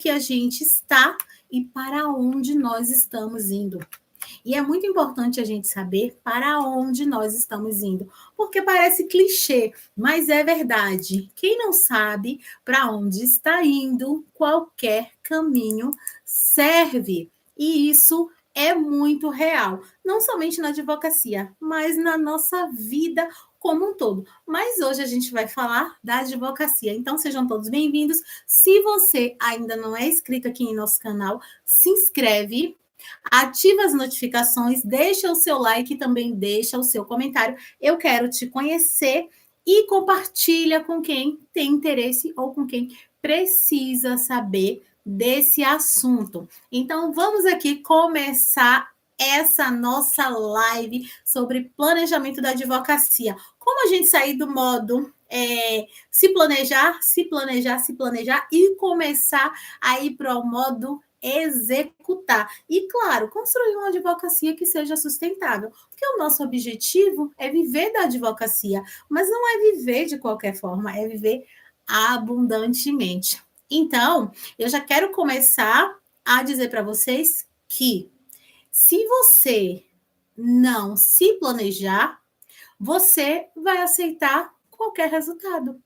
que a gente está e para onde nós estamos indo. E é muito importante a gente saber para onde nós estamos indo, porque parece clichê, mas é verdade. Quem não sabe para onde está indo, qualquer caminho serve. E isso é muito real, não somente na advocacia, mas na nossa vida como um todo. Mas hoje a gente vai falar da advocacia. Então sejam todos bem-vindos. Se você ainda não é inscrito aqui em nosso canal, se inscreve, ativa as notificações, deixa o seu like e também deixa o seu comentário. Eu quero te conhecer e compartilha com quem tem interesse ou com quem precisa saber desse assunto. Então, vamos aqui começar essa nossa live sobre planejamento da advocacia. Como a gente sair do modo se planejar, se planejar, se planejar e começar a ir para o modo executar. E, claro, construir uma advocacia que seja sustentável. Porque o nosso objetivo é viver da advocacia, mas não é viver de qualquer forma, é viver abundantemente. Então, eu já quero começar a dizer para vocês que se você não se planejar, você vai aceitar qualquer resultado.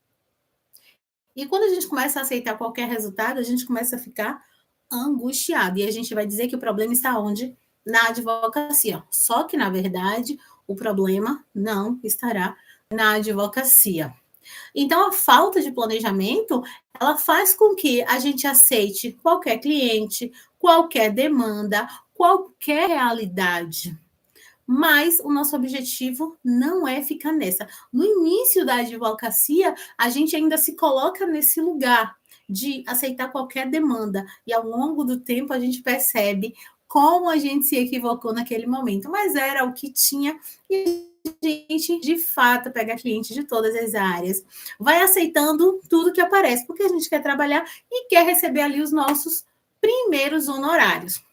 E quando a gente começa a aceitar qualquer resultado, a gente começa a ficar angustiado. E a gente vai dizer que o problema está onde? Na advocacia. Só que, na verdade, o problema não estará na advocacia. Então, a falta de planejamento, ela faz com que a gente aceite qualquer cliente, qualquer demanda, qualquer realidade. Mas o nosso objetivo não é ficar nessa. No início da advocacia, a gente ainda se coloca nesse lugar de aceitar qualquer demanda. E ao longo do tempo a gente percebe como a gente se equivocou naquele momento. Mas era o que tinha e a gente, de fato, pega clientes de todas as áreas. Vai aceitando tudo que aparece, porque a gente quer trabalhar e quer receber ali os nossos primeiros honorários.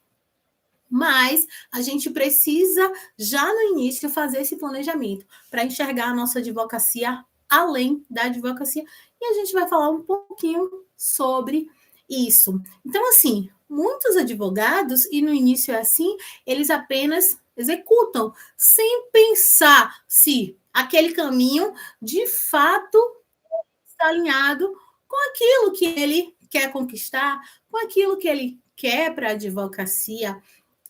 Mas a gente precisa, já no início, fazer esse planejamento para enxergar a nossa advocacia além da advocacia. E a gente vai falar um pouquinho sobre isso. Então, assim, muitos advogados, e no início é assim, eles apenas executam, sem pensar se aquele caminho, de fato, está alinhado com aquilo que ele quer conquistar, com aquilo que ele quer para a advocacia.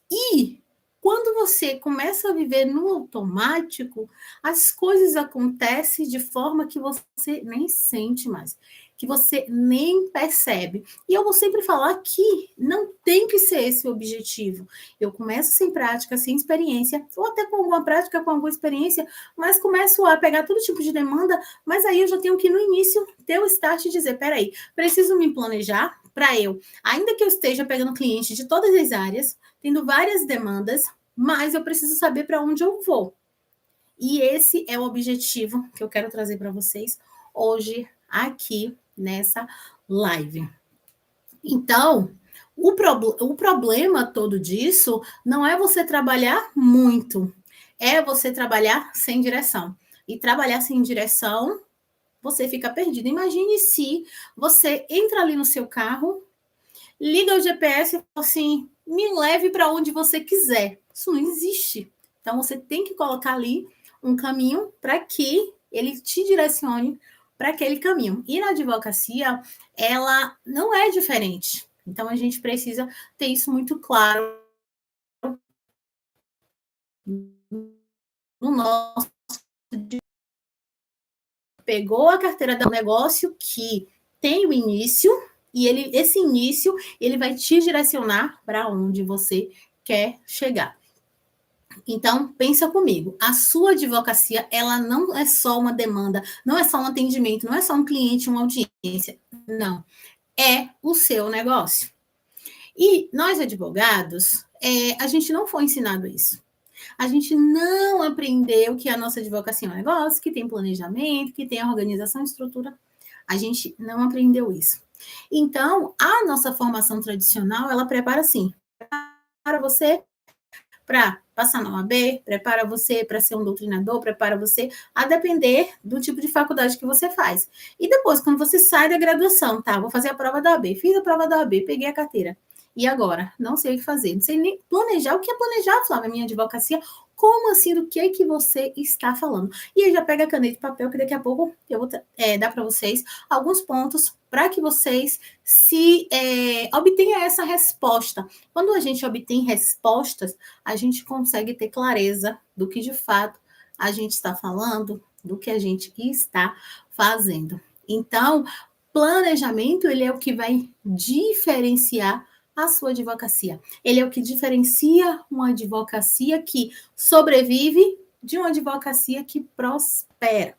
E quando você começa a viver no automático, as coisas acontecem de forma que você nem sente mais, que você nem percebe. E eu vou sempre falar que não tem que ser esse o objetivo. Eu começo sem prática, sem experiência, ou até com alguma prática, com alguma experiência, mas começo a pegar todo tipo de demanda, mas aí eu já tenho que, no início, ter o start e dizer, peraí, preciso me planejar para eu, ainda que eu esteja pegando cliente de todas as áreas, tendo várias demandas, mas eu preciso saber para onde eu vou. E esse é o objetivo que eu quero trazer para vocês hoje aqui nessa live. Então, o problema todo disso não é você trabalhar muito, é você trabalhar sem direção. E trabalhar sem direção, você fica perdido. Imagine se você entra ali no seu carro, liga o GPS e fala assim, me leve para onde você quiser. Isso não existe. Então, você tem que colocar ali um caminho para que ele te direcione para aquele caminho. E na advocacia, ela não é diferente. Então, a gente precisa ter isso muito claro no nosso. Pegou a carteira do negócio que tem o início, e esse início ele vai te direcionar para onde você quer chegar. Então, pensa comigo, a sua advocacia, ela não é só uma demanda, não é só um atendimento, não é só um cliente, uma audiência, não. É o seu negócio. E nós, advogados, a gente não foi ensinado isso. A gente não aprendeu que a nossa advocacia é um negócio, que tem planejamento, que tem organização e estrutura. A gente não aprendeu isso. Então, a nossa formação tradicional, ela prepara assim, para você para passar na OAB, prepara você para ser um doutrinador, prepara você a depender do tipo de faculdade que você faz. E depois, quando você sai da graduação, tá? Vou fazer a prova da OAB, fiz a prova da OAB, peguei a carteira. E agora? Não sei o que fazer, não sei nem planejar. O que é planejar, Flávia, minha advocacia? Como assim? Do que você está falando? E aí já pega a caneta e papel, que daqui a pouco eu vou dar para vocês alguns pontos para que vocês se obtenham essa resposta. Quando a gente obtém respostas, a gente consegue ter clareza do que de fato a gente está falando, do que a gente está fazendo. Então, planejamento, ele é o que vai diferenciar a sua advocacia. Ele é o que diferencia uma advocacia que sobrevive de uma advocacia que prospera.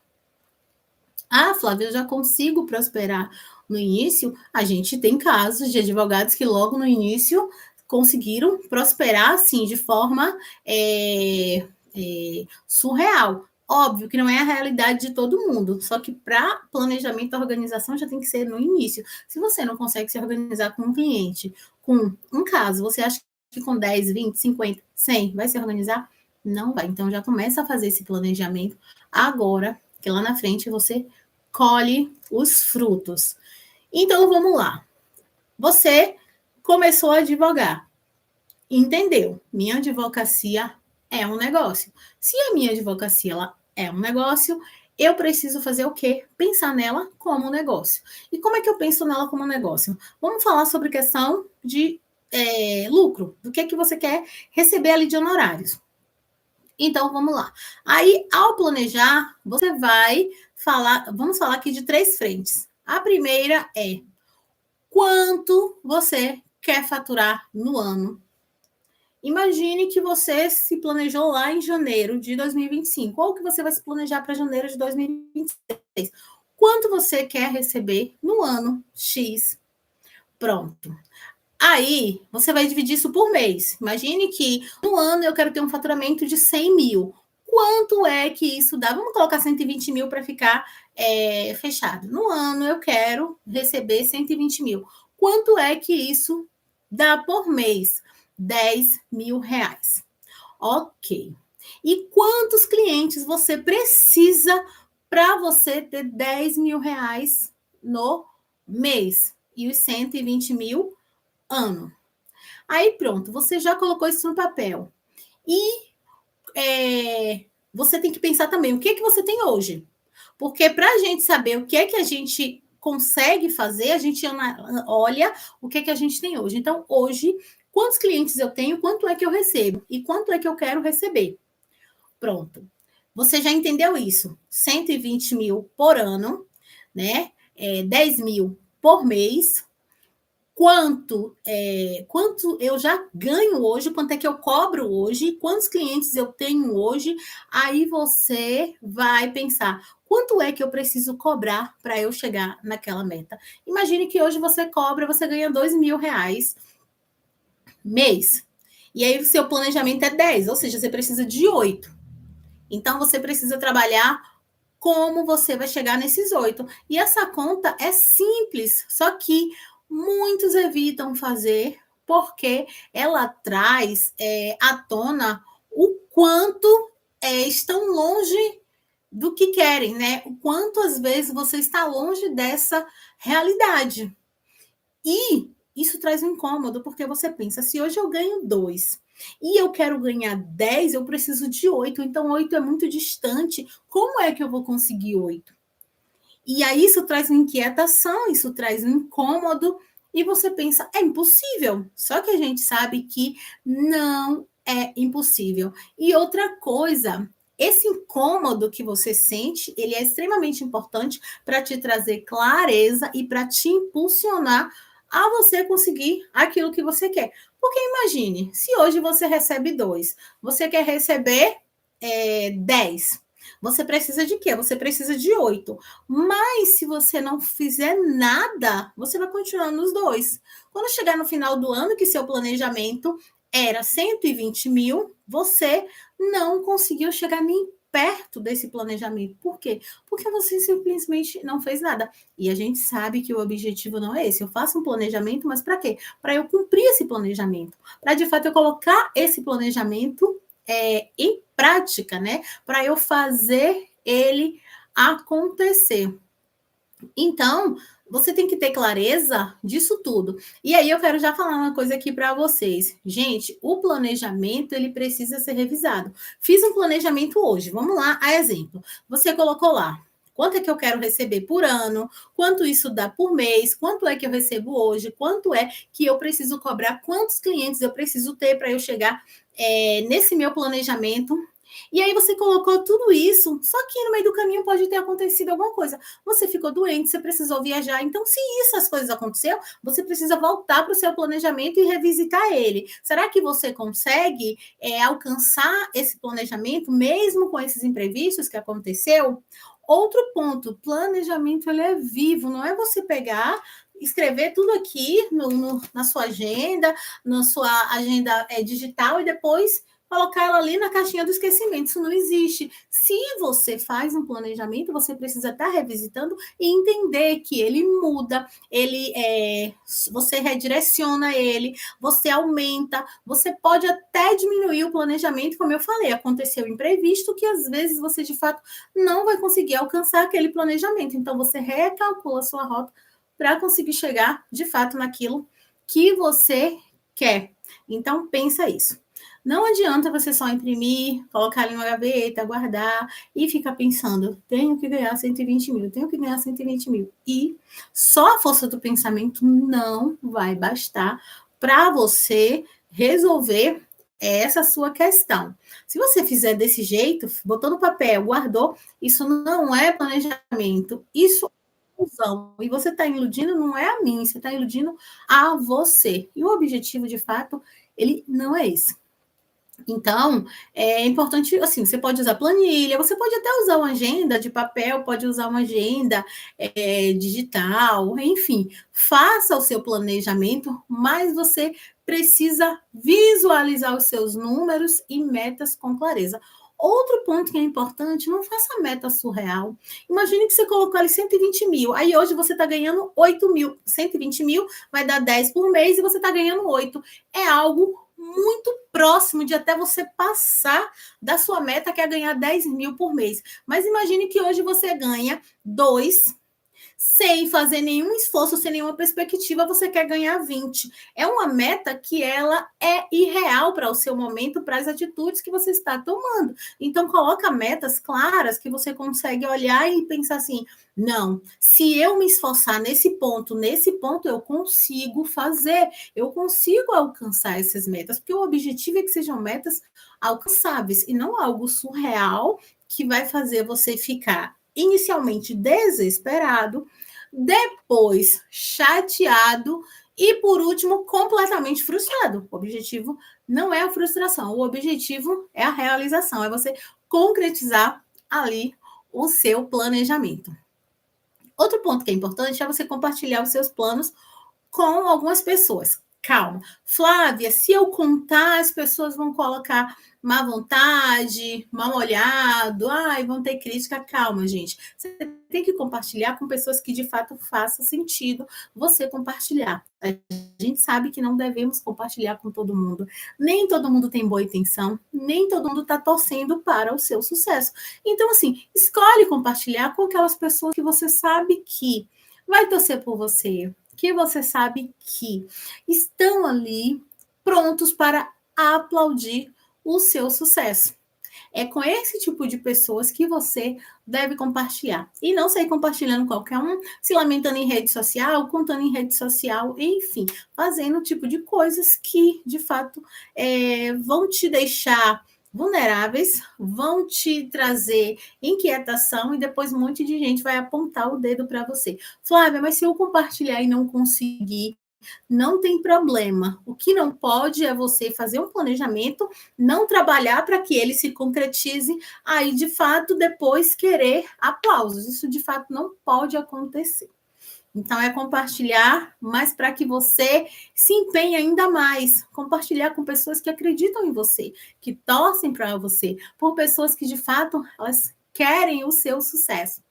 Ah, Flávia, eu já consigo prosperar no início. A gente tem casos de advogados que logo no início conseguiram prosperar, assim, de forma surreal. Óbvio que não é a realidade de todo mundo, só que para planejamento da organização já tem que ser no início. Se você não consegue se organizar com um cliente, com um caso, você acha que com 10, 20, 50, 100 vai se organizar? Não vai. Então já começa a fazer esse planejamento agora, que lá na frente você colhe os frutos. Então vamos lá. Você começou a advogar, entendeu? Minha advocacia é um negócio. Se a minha advocacia ela é um negócio, eu preciso fazer o quê? Pensar nela como um negócio. E como é que eu penso nela como um negócio? Vamos falar sobre questão de lucro. Do que você quer receber ali de honorários. Então, vamos lá. Aí, ao planejar, você vai falar... Vamos falar aqui de 3 frentes. A primeira é quanto você quer faturar no ano. Imagine que você se planejou lá em janeiro de 2025, ou que você vai se planejar para janeiro de 2026. Quanto você quer receber no ano X? Pronto. Aí, você vai dividir isso por mês. Imagine que no ano eu quero ter um faturamento de 100 mil. Quanto é que isso dá? Vamos colocar 120 mil para ficar fechado. No ano eu quero receber 120 mil. Quanto é que isso dá por mês? 10 mil reais. Ok. E quantos clientes você precisa para você ter 10 mil reais no mês? E os 120 mil ano. Aí pronto, você já colocou isso no papel. E você tem que pensar também o que você tem hoje. Porque para a gente saber o que é que a gente consegue fazer, a gente olha o que é que a gente tem hoje. Então, hoje, quantos clientes eu tenho, quanto é que eu recebo e quanto é que eu quero receber. Pronto. Você já entendeu isso? 120 mil por ano, né? 10 mil por mês. Quanto eu já ganho hoje, quanto é que eu cobro hoje, quantos clientes eu tenho hoje, aí você vai pensar, quanto é que eu preciso cobrar para eu chegar naquela meta? Imagine que hoje você cobra, você ganha 2 mil reais mês, e aí o seu planejamento é 10, ou seja, você precisa de 8. Então, você precisa trabalhar como você vai chegar nesses 8. E essa conta é simples, só que muitos evitam fazer porque ela traz à tona o quanto estão longe do que querem, né? O quanto às vezes você está longe dessa realidade. E isso traz um incômodo, porque você pensa, se hoje eu ganho 2 e eu quero ganhar 10, eu preciso de 8, então 8 é muito distante. Como é que eu vou conseguir 8? E aí isso traz uma inquietação, isso traz um incômodo, e você pensa, é impossível. Só que a gente sabe que não é impossível. E outra coisa, esse incômodo que você sente, ele é extremamente importante para te trazer clareza e para te impulsionar a você conseguir aquilo que você quer. Porque imagine, se hoje você recebe 2, você quer receber 10. Você precisa de quê? Você precisa de 8. Mas se você não fizer nada, você vai continuar nos 2. Quando chegar no final do ano, que seu planejamento era 120 mil, você não conseguiu chegar nem perto desse planejamento. Por quê? Porque você simplesmente não fez nada. E a gente sabe que o objetivo não é esse. Eu faço um planejamento, mas para quê? Para eu cumprir esse planejamento. Para, de fato, eu colocar esse planejamento em prática, né? Para eu fazer ele acontecer. Então, você tem que ter clareza disso tudo. E aí eu quero já falar uma coisa aqui para vocês. Gente, o planejamento, ele precisa ser revisado. Fiz um planejamento hoje, vamos lá, a exemplo. Você colocou lá, quanto é que eu quero receber por ano, quanto isso dá por mês, quanto é que eu recebo hoje, quanto é que eu preciso cobrar, quantos clientes eu preciso ter para eu chegar nesse meu planejamento. E aí você colocou tudo isso, só que no meio do caminho pode ter acontecido alguma coisa. Você ficou doente, você precisou viajar. Então, se essas coisas aconteceram, você precisa voltar para o seu planejamento e revisitar ele. Será que você consegue alcançar esse planejamento, mesmo com esses imprevistos que aconteceu? Outro ponto, planejamento ele é vivo, não é você pegar, escrever tudo aqui na sua agenda, na sua agenda digital e depois colocar ela ali na caixinha do esquecimento. Isso não existe. Se você faz um planejamento, você precisa estar revisitando e entender que ele muda, você redireciona ele, você aumenta, você pode até diminuir o planejamento, como eu falei, aconteceu imprevisto, que às vezes você de fato não vai conseguir alcançar aquele planejamento. Então você recalcula a sua rota para conseguir chegar de fato naquilo que você quer. Então pensa isso. Não adianta você só imprimir, colocar ali uma gaveta, guardar e ficar pensando, tenho que ganhar 120 mil, tenho que ganhar 120 mil. E só a força do pensamento não vai bastar para você resolver essa sua questão. Se você fizer desse jeito, botou no papel, guardou, isso não é planejamento, isso é ilusão. E você está iludindo, não é a mim, você está iludindo a você. E o objetivo, de fato, ele não é esse. Então, é importante, assim, você pode usar planilha, você pode até usar uma agenda de papel, pode usar uma agenda digital, enfim, faça o seu planejamento, mas você precisa visualizar os seus números e metas com clareza. Outro ponto que é importante, não faça meta surreal. Imagine que você colocou ali 120 mil, aí hoje você está ganhando 8 mil, 120 mil vai dar 10 por mês e você está ganhando 8. É algo muito próximo de até você passar da sua meta, que é ganhar 10 mil por mês. Mas imagine que hoje você ganha 2, sem fazer nenhum esforço, sem nenhuma perspectiva, você quer ganhar 20. É uma meta que ela é irreal para o seu momento, para as atitudes que você está tomando. Então, coloca metas claras que você consegue olhar e pensar assim, não, se eu me esforçar nesse ponto eu consigo fazer, eu consigo alcançar essas metas, porque o objetivo é que sejam metas alcançáveis e não algo surreal que vai fazer você ficar inicialmente desesperado, depois chateado e, por último, completamente frustrado. O objetivo não é a frustração, o objetivo é a realização, é você concretizar ali o seu planejamento. Outro ponto que é importante é você compartilhar os seus planos com algumas pessoas. Calma. Flávia, se eu contar, as pessoas vão colocar má vontade, mal olhado, vão ter crítica. Calma, gente. Você tem que compartilhar com pessoas que de fato faça sentido você compartilhar. A gente sabe que não devemos compartilhar com todo mundo. Nem todo mundo tem boa intenção, nem todo mundo está torcendo para o seu sucesso. Então, assim, escolhe compartilhar com aquelas pessoas que você sabe que vai torcer por você, que você sabe que estão ali prontos para aplaudir o seu sucesso. É com esse tipo de pessoas que você deve compartilhar. E não sair compartilhando qualquer um, se lamentando em rede social, contando em rede social, enfim, fazendo o tipo de coisas que, de fato, vão te deixar vulneráveis, vão te trazer inquietação e depois um monte de gente vai apontar o dedo para você. Flávia, mas se eu compartilhar e não conseguir, não tem problema. O que não pode é você fazer um planejamento, não trabalhar para que ele se concretize, aí de fato depois querer aplausos. Isso de fato não pode acontecer. Então, é compartilhar, mas para que você se empenhe ainda mais. Compartilhar com pessoas que acreditam em você, que torcem para você, por pessoas que, de fato, elas querem o seu sucesso.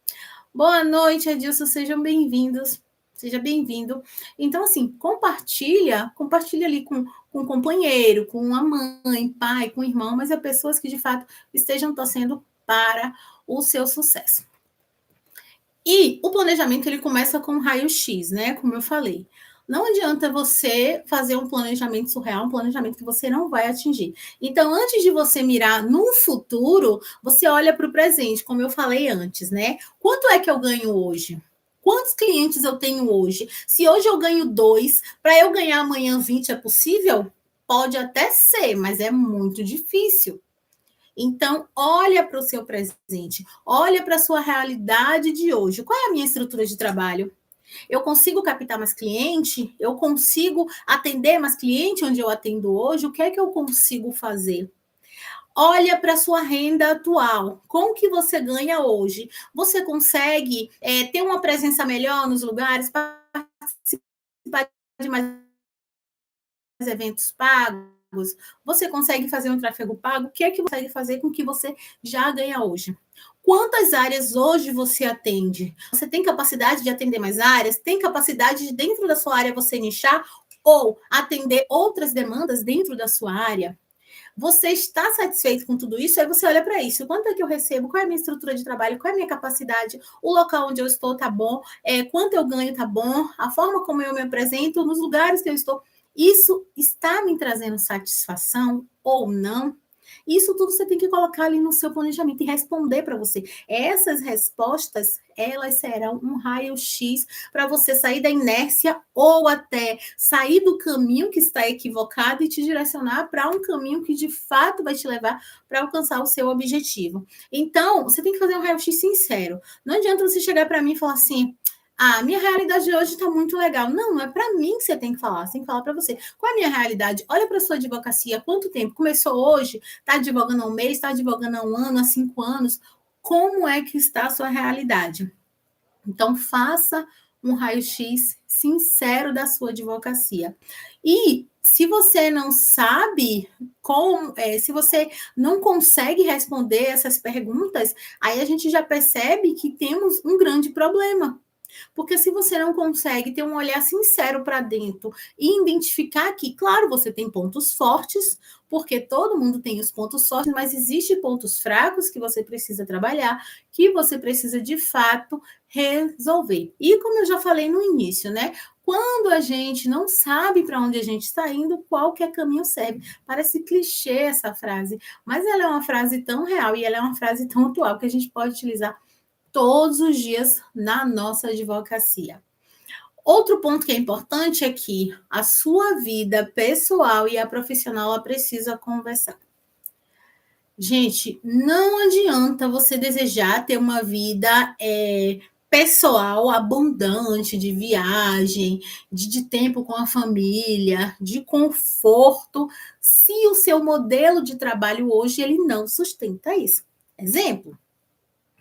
Boa noite, Edilson, sejam bem-vindos. Seja bem-vindo. Então, assim, compartilha ali com um companheiro, com a mãe, pai, com o irmão, mas é pessoas que, de fato, estejam torcendo para o seu sucesso. E o planejamento ele começa com um raio-x, né? Como eu falei. Não adianta você fazer um planejamento surreal, um planejamento que você não vai atingir. Então, antes de você mirar no futuro, você olha para o presente, como eu falei antes, né? Quanto é que eu ganho hoje? Quantos clientes eu tenho hoje? Se hoje eu ganho 2, para eu ganhar amanhã 20 é possível? Pode até ser, mas é muito difícil. Então, olha para o seu presente, olha para a sua realidade de hoje. Qual é a minha estrutura de trabalho? Eu consigo captar mais cliente? Eu consigo atender mais cliente onde eu atendo hoje? O que é que eu consigo fazer? Olha para a sua renda atual. Como que você ganha hoje? Você consegue ter uma presença melhor nos lugares, participar de mais eventos pagos? Você consegue fazer um tráfego pago? O que é que você consegue fazer com que você já ganha hoje? Quantas áreas hoje você atende? Você tem capacidade de atender mais áreas? Tem capacidade de, dentro da sua área, você nichar ou atender outras demandas dentro da sua área? Você está satisfeito com tudo isso? Aí você olha para isso. Quanto é que eu recebo? Qual é a minha estrutura de trabalho? Qual é a minha capacidade? O local onde eu estou tá bom? Quanto eu ganho tá bom? A forma como eu me apresento nos lugares que eu estou. Isso está me trazendo satisfação ou não? Isso tudo você tem que colocar ali no seu planejamento e responder para você. Essas respostas, elas serão um raio-x para você sair da inércia ou até sair do caminho que está equivocado e te direcionar para um caminho que de fato vai te levar para alcançar o seu objetivo. Então, você tem que fazer um raio-x sincero. Não adianta você chegar para mim e falar assim: ah, minha realidade de hoje está muito legal. Não, não é para mim que você tem que falar, você tem que falar para você. Qual é a minha realidade? Olha para a sua advocacia, há quanto tempo? Começou hoje? Está advogando há um mês? Está advogando há um ano, há 5 anos? Como é que está a sua realidade? Então, faça um raio-x sincero da sua advocacia. E se você não sabe como, se você não consegue responder essas perguntas, aí a gente já percebe que temos um grande problema. Porque se você não consegue ter um olhar sincero para dentro e identificar que, claro, você tem pontos fortes, porque todo mundo tem os pontos fortes, mas existem pontos fracos que você precisa trabalhar, que você precisa de fato resolver. E como eu já falei no início, né? Quando a gente não sabe para onde a gente está indo, qualquer caminho serve. Parece clichê essa frase, mas ela é uma frase tão real e ela é uma frase tão atual que a gente pode utilizar todos os dias na nossa advocacia. Outro ponto que é importante é que a sua vida pessoal e a profissional ela precisa conversar. Gente, não adianta você desejar ter uma vida pessoal abundante, de viagem, de tempo com a família, de conforto, se o seu modelo de trabalho hoje ele não sustenta isso. Exemplo,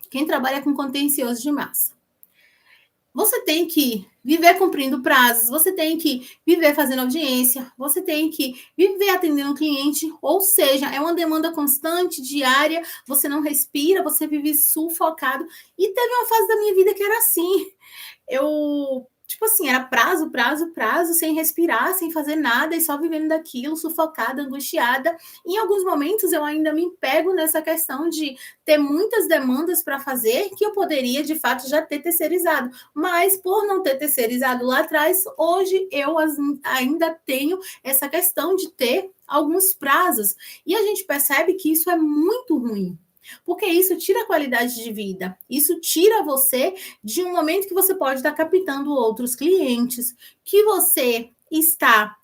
quem trabalha com contencioso de massa. Você tem que viver cumprindo prazos, você tem que viver fazendo audiência, você tem que viver atendendo o cliente, ou seja, é uma demanda constante, diária, você não respira, você vive sufocado. E teve uma fase da minha vida que era assim. Eu, tipo assim, era prazo, prazo, prazo, sem respirar, sem fazer nada e só vivendo daquilo, sufocada, angustiada. Em alguns momentos eu ainda me pego nessa questão de ter muitas demandas para fazer que eu poderia, de fato, já ter terceirizado. Mas por não ter terceirizado lá atrás, hoje eu ainda tenho essa questão de ter alguns prazos. E a gente percebe que isso é muito ruim. Porque isso tira a qualidade de vida, isso tira você de um momento que você pode estar captando outros clientes, que você está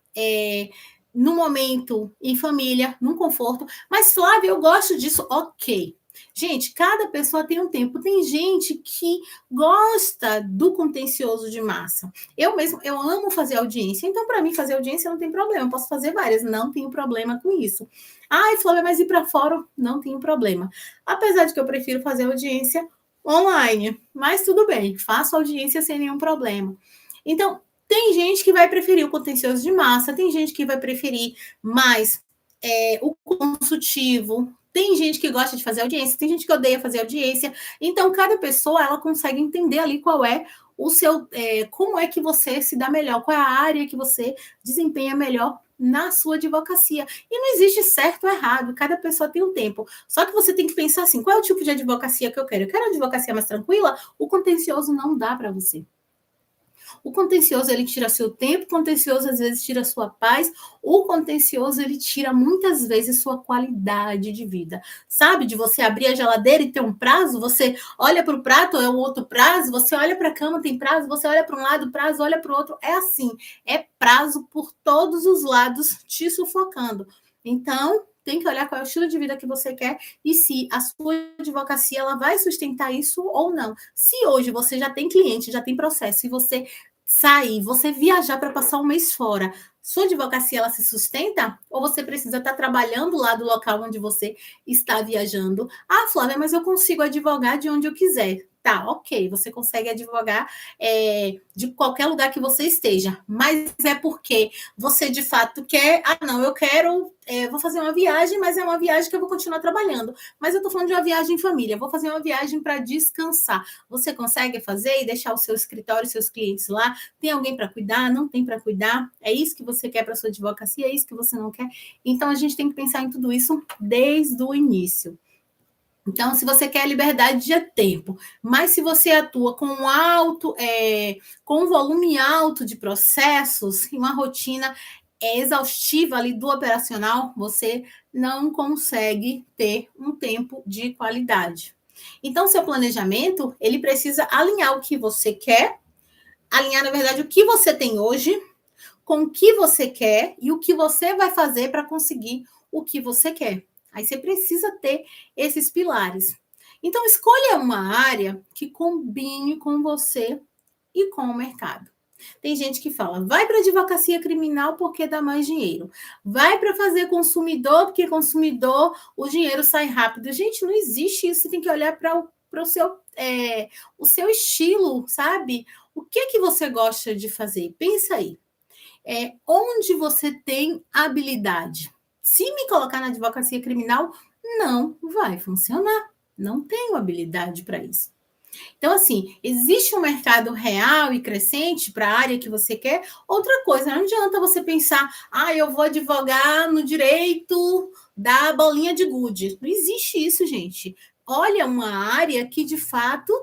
no momento em família, num conforto. Mas, Flávia, eu gosto disso, ok. Gente, cada pessoa tem um tempo. Tem gente que gosta do contencioso de massa. Eu amo fazer audiência. Então, para mim, fazer audiência não tem problema. Eu posso fazer várias, não tenho problema com isso. Ai, Flávia, mas ir para fora não tenho problema. Apesar de que eu prefiro fazer audiência online, mas tudo bem, faço audiência sem nenhum problema. Então, tem gente que vai preferir o contencioso de massa, tem gente que vai preferir mais o consultivo, tem gente que gosta de fazer audiência, tem gente que odeia fazer audiência. Então, cada pessoa ela consegue entender ali qual é o seu, como é que você se dá melhor, qual é a área que você desempenha melhor na sua advocacia. E não existe certo ou errado, cada pessoa tem um tempo. Só que você tem que pensar assim, qual é o tipo de advocacia que eu quero? Eu quero advocacia mais tranquila? O contencioso não dá para você. O contencioso, ele tira seu tempo, o contencioso, às vezes, tira sua paz, o contencioso, ele tira, muitas vezes, sua qualidade de vida. Sabe, de você abrir a geladeira e ter um prazo, você olha para o prato, é um outro prazo, você olha para a cama, tem prazo, você olha para um lado, prazo, olha para o outro, é assim, é prazo por todos os lados, te sufocando. Então, tem que olhar qual é o estilo de vida que você quer e se a sua advocacia ela vai sustentar isso ou não. Se hoje você já tem cliente, já tem processo, e você sair, você viajar para passar um mês fora, sua advocacia ela se sustenta? Ou você precisa estar trabalhando lá do local onde você está viajando? Ah, Flávia, mas eu consigo advogar de onde eu quiser. Tá, ok, você consegue advogar de qualquer lugar que você esteja, mas é porque você de fato quer, não, eu quero, vou fazer uma viagem, mas é uma viagem que eu vou continuar trabalhando. Mas eu estou falando de uma viagem em família, vou fazer uma viagem para descansar. Você consegue fazer e deixar o seu escritório, seus clientes lá? Tem alguém para cuidar? Não tem para cuidar? É isso que você quer para sua advocacia? É isso que você não quer? Então, a gente tem que pensar em tudo isso desde o início. Então, se você quer liberdade de tempo, mas se você atua com um volume alto de processos e uma rotina exaustiva ali do operacional, você não consegue ter um tempo de qualidade. Então, seu planejamento, ele precisa alinhar o que você quer, alinhar, na verdade, o que você tem hoje, com o que você quer e o que você vai fazer para conseguir o que você quer. Aí você precisa ter esses pilares. Então, escolha uma área que combine com você e com o mercado. Tem gente que fala, vai para advocacia criminal porque dá mais dinheiro. Vai para fazer consumidor, porque consumidor o dinheiro sai rápido. Gente, não existe isso. Você tem que olhar para o seu estilo, sabe? O que você gosta de fazer? Pensa aí. Onde você tem habilidade. Se me colocar na advocacia criminal, não vai funcionar. Não tenho habilidade para isso. Então, assim, existe um mercado real e crescente para a área que você quer. Outra coisa, não adianta você pensar, eu vou advogar no direito da bolinha de gude. Não existe isso, gente. Olha uma área que, de fato,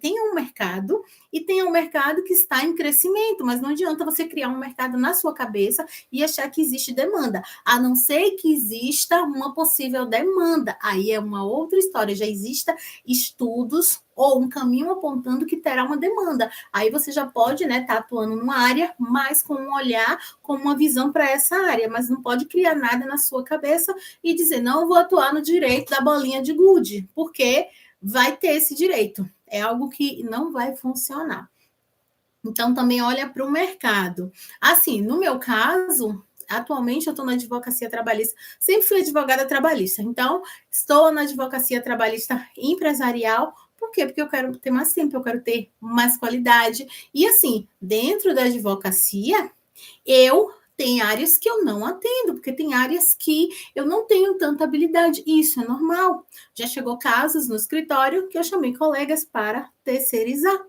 tem um mercado e tem um mercado que está em crescimento, mas não adianta você criar um mercado na sua cabeça e achar que existe demanda, a não ser que exista uma possível demanda. Aí é uma outra história, já exista estudos ou um caminho apontando que terá uma demanda. Aí você já pode estar atuando numa área, mas com um olhar, com uma visão para essa área, mas não pode criar nada na sua cabeça e dizer, não, eu vou atuar no direito da bolinha de gude, porque vai ter esse direito. É algo que não vai funcionar. Então, também olha para o mercado. Assim, no meu caso, atualmente eu estou na advocacia trabalhista, sempre fui advogada trabalhista, então estou na advocacia trabalhista empresarial. Por quê? Porque eu quero ter mais tempo, eu quero ter mais qualidade. E assim, dentro da advocacia, eu tenho áreas que eu não atendo, porque tem áreas que eu não tenho tanta habilidade. E isso é normal. Já chegou casos no escritório que eu chamei colegas para terceirizar,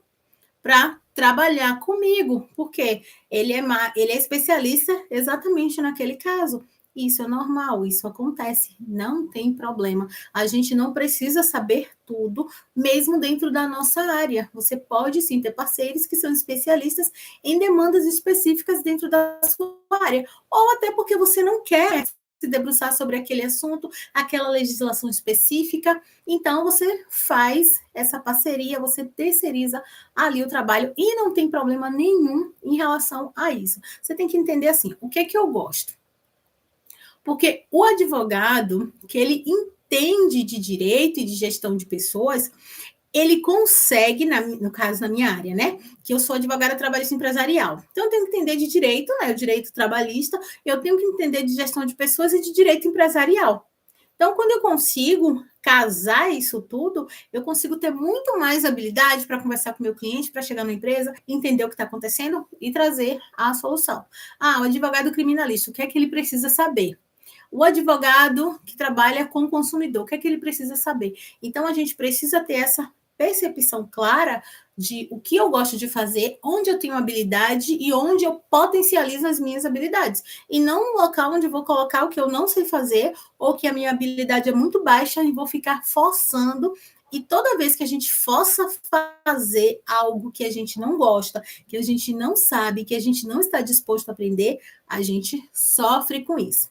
para trabalhar comigo, porque ele é especialista exatamente naquele caso. Isso é normal, isso acontece, não tem problema. A gente não precisa saber tudo, mesmo dentro da nossa área. Você pode sim ter parceiros que são especialistas em demandas específicas dentro da sua área, ou até porque você não quer se debruçar sobre aquele assunto, aquela legislação específica. Então, você faz essa parceria, você terceiriza ali o trabalho e não tem problema nenhum em relação a isso. Você tem que entender assim, o que eu gosto? Porque o advogado, que ele entende de direito e de gestão de pessoas, ele consegue, no caso, na minha área, né? Que eu sou advogada trabalhista empresarial. Então, eu tenho que entender de direito, né? O direito trabalhista, eu tenho que entender de gestão de pessoas e de direito empresarial. Então, quando eu consigo casar isso tudo, eu consigo ter muito mais habilidade para conversar com o meu cliente, para chegar na empresa, entender o que está acontecendo e trazer a solução. O advogado criminalista, o que é que ele precisa saber? O advogado que trabalha com o consumidor, o que é que ele precisa saber? Então, a gente precisa ter essa percepção clara de o que eu gosto de fazer, onde eu tenho habilidade e onde eu potencializo as minhas habilidades. E não um local onde eu vou colocar o que eu não sei fazer ou que a minha habilidade é muito baixa e vou ficar forçando. E toda vez que a gente força fazer algo que a gente não gosta, que a gente não sabe, que a gente não está disposto a aprender, a gente sofre com isso.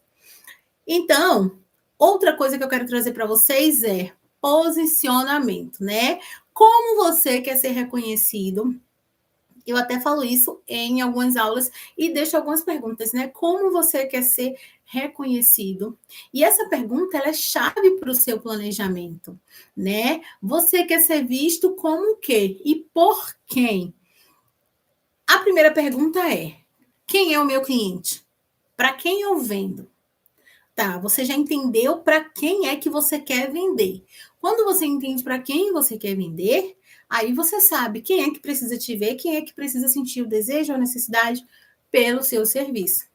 Então, outra coisa que eu quero trazer para vocês é posicionamento, né? Como você quer ser reconhecido? Eu até falo isso em algumas aulas e deixo algumas perguntas, né? Como você quer ser reconhecido? E essa pergunta ela é chave para o seu planejamento, né? Você quer ser visto como o quê? E por quem? A primeira pergunta é: quem é o meu cliente? Para quem eu vendo? Tá, você já entendeu para quem é que você quer vender. Quando você entende para quem você quer vender, aí você sabe quem é que precisa te ver, quem é que precisa sentir o desejo ou a necessidade pelo seu serviço.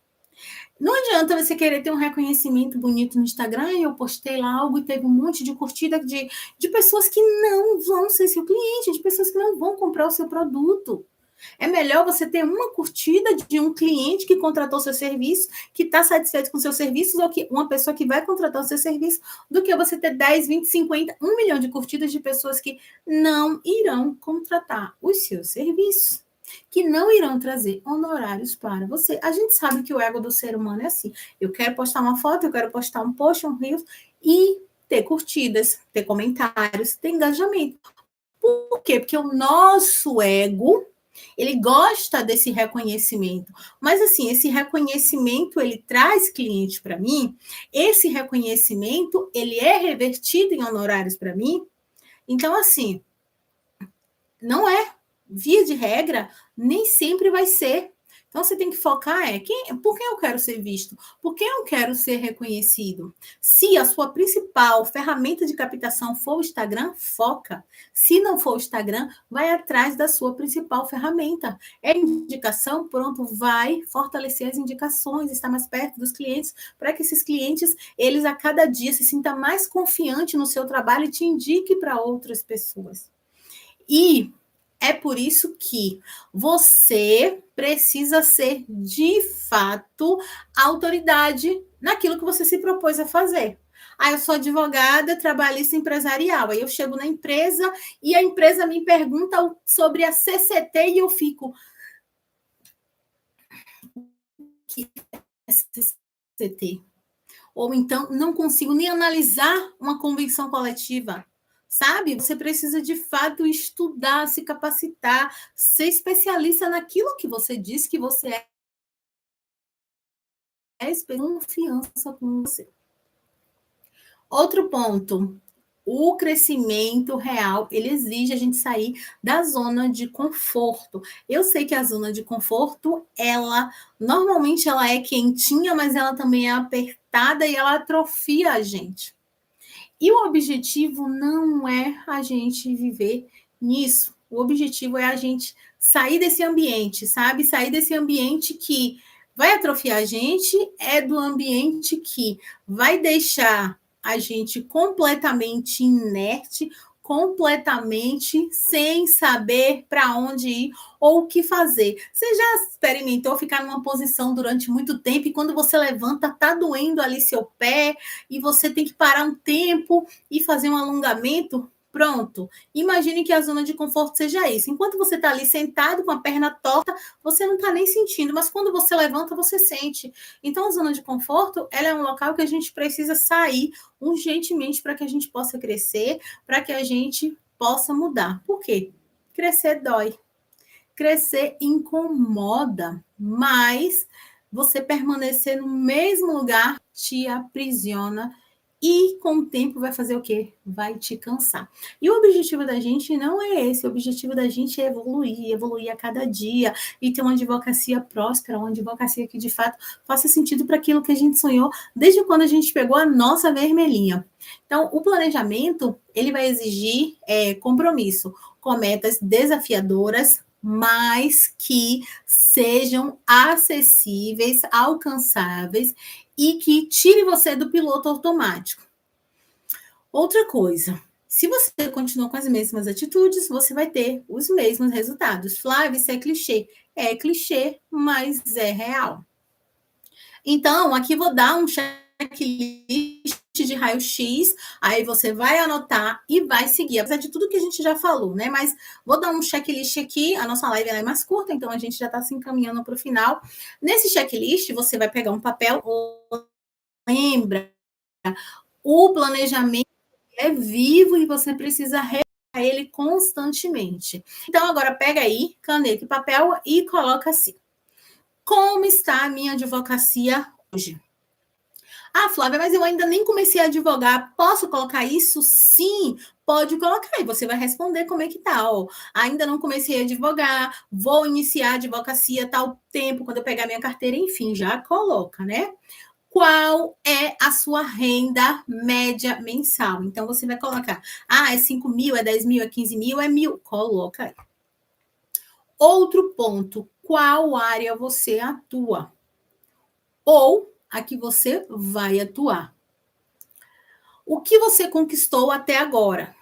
Não adianta você querer ter um reconhecimento bonito no Instagram, e eu postei lá algo e teve um monte de curtida de pessoas que não vão ser seu cliente, de pessoas que não vão comprar o seu produto. É melhor você ter uma curtida de um cliente que contratou seu serviço, que está satisfeito com seus serviços, ou que uma pessoa que vai contratar o seu serviço, do que você ter 10, 20, 50, 1 milhão de curtidas de pessoas que não irão contratar os seus serviços, que não irão trazer honorários para você. A gente sabe que o ego do ser humano é assim. Eu quero postar uma foto, eu quero postar um post, um reel, e ter curtidas, ter comentários, ter engajamento. Por quê? Porque o nosso ego ele gosta desse reconhecimento. Mas, assim, esse reconhecimento, ele traz cliente para mim? Esse reconhecimento, ele é revertido em honorários para mim? Então, assim, não é. Via de regra, nem sempre vai ser. Então, você tem que focar por que eu quero ser visto? Por que eu quero ser reconhecido? Se a sua principal ferramenta de captação for o Instagram, foca. Se não for o Instagram, vai atrás da sua principal ferramenta. É indicação? Pronto, vai fortalecer as indicações, estar mais perto dos clientes, para que esses clientes, eles a cada dia se sintam mais confiantes no seu trabalho e te indiquem para outras pessoas. E é por isso que você precisa ser, de fato, autoridade naquilo que você se propôs a fazer. Eu sou advogada trabalhista empresarial. Aí eu chego na empresa e a empresa me pergunta sobre a CCT e eu fico... O que é CCT? Ou então, não consigo nem analisar uma convenção coletiva. Sabe? Você precisa, de fato, estudar, se capacitar, ser especialista naquilo que você diz que você é confiança com você. Outro ponto, o crescimento real, ele exige a gente sair da zona de conforto. Eu sei que a zona de conforto, normalmente ela é quentinha, mas ela também é apertada e ela atrofia a gente. E o objetivo não é a gente viver nisso. O objetivo é a gente sair desse ambiente, sabe? Sair desse ambiente que vai atrofiar a gente, é do ambiente que vai deixar a gente completamente inerte, completamente sem saber para onde ir ou o que fazer. Você já experimentou ficar numa posição durante muito tempo e quando você levanta, tá doendo ali seu pé e você tem que parar um tempo e fazer um alongamento? Pronto. Imagine que a zona de conforto seja isso. Enquanto você está ali sentado com a perna torta, você não está nem sentindo, mas quando você levanta, você sente. Então, a zona de conforto, ela é um local que a gente precisa sair urgentemente para que a gente possa crescer, para que a gente possa mudar. Por quê? Crescer dói. Crescer incomoda, mas você permanecer no mesmo lugar te aprisiona e com o tempo vai fazer o quê? Vai te cansar. E o objetivo da gente não é esse, o objetivo da gente é evoluir a cada dia e ter uma advocacia próspera, uma advocacia que de fato faça sentido para aquilo que a gente sonhou desde quando a gente pegou a nossa vermelhinha. Então, o planejamento, ele vai exigir compromisso com metas desafiadoras, mas que sejam acessíveis, alcançáveis e que tire você do piloto automático. Outra coisa, se você continuar com as mesmas atitudes, você vai ter os mesmos resultados. Flávia, isso é clichê. É clichê, mas é real. Então, aqui vou dar um checklist de raio-x, aí você vai anotar e vai seguir, apesar de tudo que a gente já falou, né? Mas vou dar um checklist aqui, a nossa live é mais curta, então a gente já está se encaminhando para o final. Nesse checklist, você vai pegar um papel, lembra, o planejamento é vivo e você precisa revisar ele constantemente. Então, agora pega aí, caneta e papel e coloca assim. Como está a minha advocacia hoje? Ah, Flávia, mas eu ainda nem comecei a advogar. Posso colocar isso? Sim, pode colocar. E você vai responder como é que tá. Ó, ainda não comecei a advogar, vou iniciar a advocacia tal tempo, quando eu pegar minha carteira, enfim, já coloca, né? Qual é a sua renda média mensal? Então, você vai colocar, é 5 mil, é 10 mil, é 15 mil, é mil. Coloca aí. Outro ponto, qual área você atua? Ou a que você vai atuar. O que você conquistou até agora?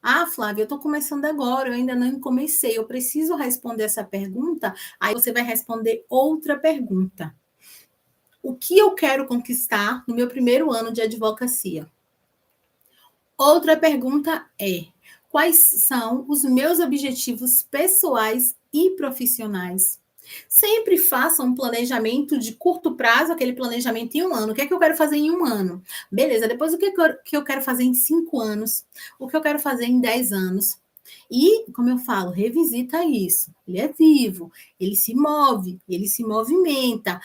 Ah, Flávia, eu estou começando agora, eu ainda não comecei, eu preciso responder essa pergunta. Aí você vai responder outra pergunta. O que eu quero conquistar no meu primeiro ano de advocacia? Outra pergunta é: quais são os meus objetivos pessoais e profissionais? Sempre faça um planejamento de curto prazo, aquele planejamento em um ano. O que é que eu quero fazer em um ano? Beleza, depois o que eu quero fazer em 5 anos? O que eu quero fazer em 10 anos? E, como eu falo, revisita isso. Ele é vivo, ele se move, ele se movimenta.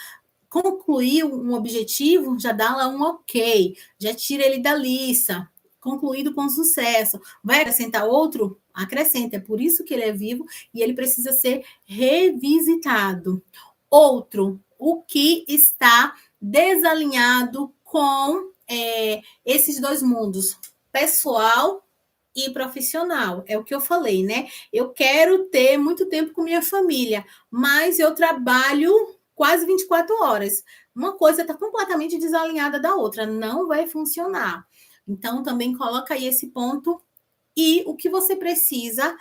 Concluir um objetivo, já dá lá um ok, já tira ele da lista. Concluído com sucesso. Vai acrescentar outro? Acrescenta. É por isso que ele é vivo e ele precisa ser revisitado. Outro, o que está desalinhado com esses dois mundos, pessoal e profissional. É o que eu falei, né? Eu quero ter muito tempo com minha família, mas eu trabalho quase 24 horas. Uma coisa está completamente desalinhada da outra, não vai funcionar. Então, também coloca aí esse ponto e o que você precisa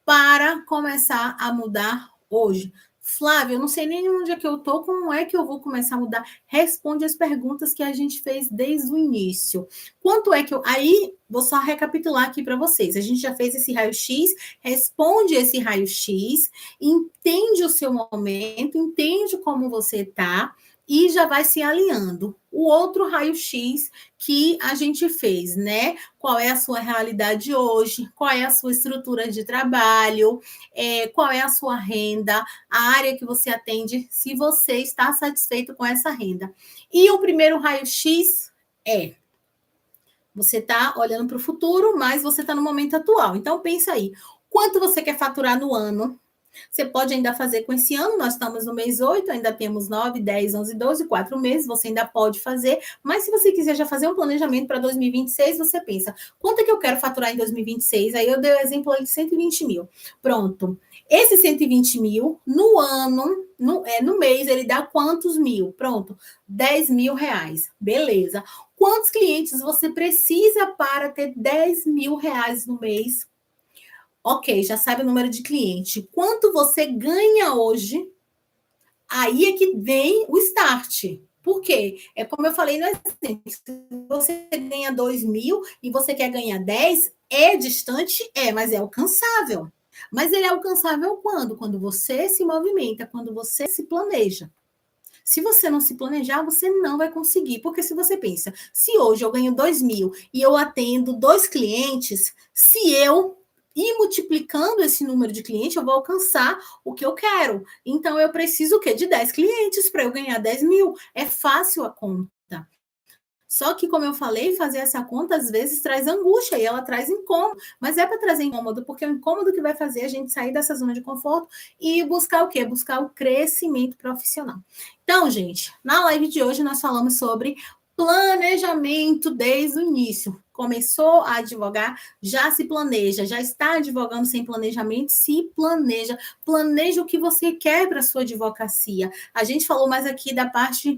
para começar a mudar hoje. Flávia, eu não sei nem onde é que eu estou, como é que eu vou começar a mudar? Responde as perguntas que a gente fez desde o início. Quanto é que eu... Aí, vou só recapitular aqui para vocês. A gente já fez esse raio-x, responde esse raio-x, entende o seu momento, entende como você está e já vai se alinhando. O outro raio-x que a gente fez, né? Qual é a sua realidade hoje? Qual é a sua estrutura de trabalho? Qual é a sua renda? A área que você atende, se você está satisfeito com essa renda. E o primeiro raio-x é: você está olhando para o futuro, mas você está no momento atual. Então, pensa aí, quanto você quer faturar no ano? Você pode ainda fazer com esse ano, nós estamos no mês 8, ainda temos 9, 10, 11, 12, 4 meses, você ainda pode fazer, mas se você quiser já fazer um planejamento para 2026, você pensa, quanto é que eu quero faturar em 2026? Aí eu dei o exemplo aí de 120 mil. Pronto. Esse 120 mil, no ano, no mês, ele dá quantos mil? Pronto, 10 mil reais. Beleza. Quantos clientes você precisa para ter 10 mil reais no mês? Ok, já sabe o número de cliente. Quanto você ganha hoje? Aí é que vem o start. Por quê? É como eu falei no exemplo. Se você ganha 2 mil e você quer ganhar 10, é distante? É, mas é alcançável. Mas ele é alcançável quando? Quando você se movimenta, quando você se planeja. Se você não se planejar, você não vai conseguir. Porque se você pensa, se hoje eu ganho 2 mil e eu atendo 2 clientes, se eu ir multiplicando esse número de clientes, eu vou alcançar o que eu quero. Então, eu preciso o quê? De 10 clientes para eu ganhar 10 mil. É fácil a conta. Só que, como eu falei, fazer essa conta às vezes traz angústia e ela traz incômodo, mas é para trazer incômodo, porque é o incômodo que vai fazer a gente sair dessa zona de conforto e buscar o quê? Buscar o crescimento profissional. Então, gente, na live de hoje nós falamos sobre planejamento desde o início. Começou a advogar, já se planeja, já está advogando sem planejamento, se planeja, planeja o que você quer para a sua advocacia. A gente falou mais aqui da parte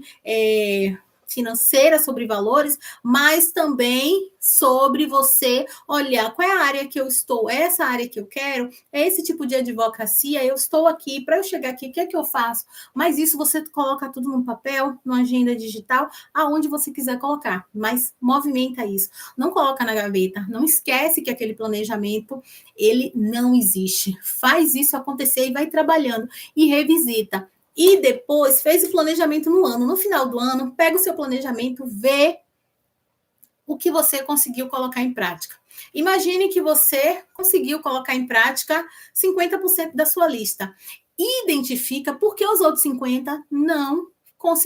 financeira, sobre valores, mas também sobre você olhar qual é a área que eu estou, é essa área que eu quero, é esse tipo de advocacia, eu estou aqui, para eu chegar aqui, o que é que eu faço? Mas isso você coloca tudo num papel, numa agenda digital, aonde você quiser colocar, mas movimenta isso. Não coloca na gaveta, não esquece que aquele planejamento, ele não existe. Faz isso acontecer e vai trabalhando e revisita. E depois fez o planejamento no ano. No final do ano, pega o seu planejamento, vê o que você conseguiu colocar em prática. Imagine que você conseguiu colocar em prática 50% da sua lista. Identifica por que os outros 50%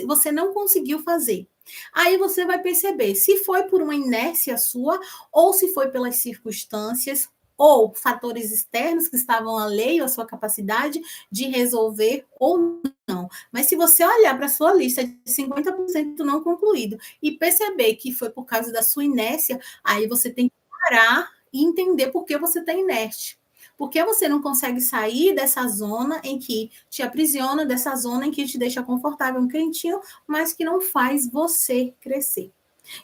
você não conseguiu fazer. Aí você vai perceber se foi por uma inércia sua ou se foi pelas circunstâncias ou fatores externos que estavam alheio à sua capacidade de resolver ou não. Mas se você olhar para a sua lista de 50% não concluído e perceber que foi por causa da sua inércia, aí você tem que parar e entender por que você está inerte. Por que você não consegue sair dessa zona em que te aprisiona, dessa zona em que te deixa confortável, um quentinho, mas que não faz você crescer.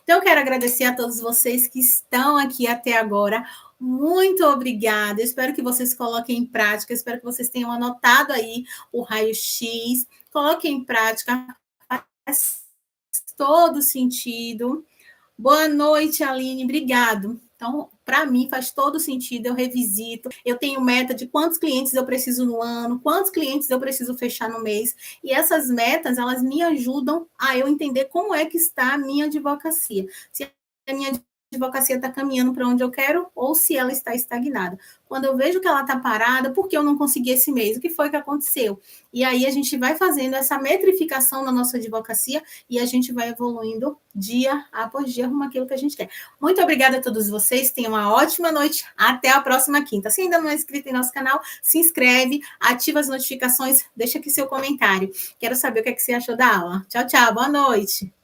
Então, eu quero agradecer a todos vocês que estão aqui até agora. Muito obrigada. Espero que vocês coloquem em prática. Espero que vocês tenham anotado aí o raio-x. Coloquem em prática. Faz todo sentido. Boa noite, Aline. Obrigado. Então, para mim, faz todo sentido. Eu revisito. Eu tenho meta de quantos clientes eu preciso no ano, quantos clientes eu preciso fechar no mês. E essas metas, elas me ajudam a eu entender como é que está a minha advocacia. Se a minha advocacia está caminhando para onde eu quero ou se ela está estagnada. Quando eu vejo que ela está parada, por que eu não consegui esse mês? O que foi que aconteceu? E aí a gente vai fazendo essa metrificação na nossa advocacia e a gente vai evoluindo dia após dia rumo àquilo que a gente quer. Muito obrigada a todos vocês, tenham uma ótima noite, até a próxima quinta. Se ainda não é inscrito em nosso canal, se inscreve, ativa as notificações, deixa aqui seu comentário. Quero saber o que, é que você achou da aula. Tchau, tchau, boa noite.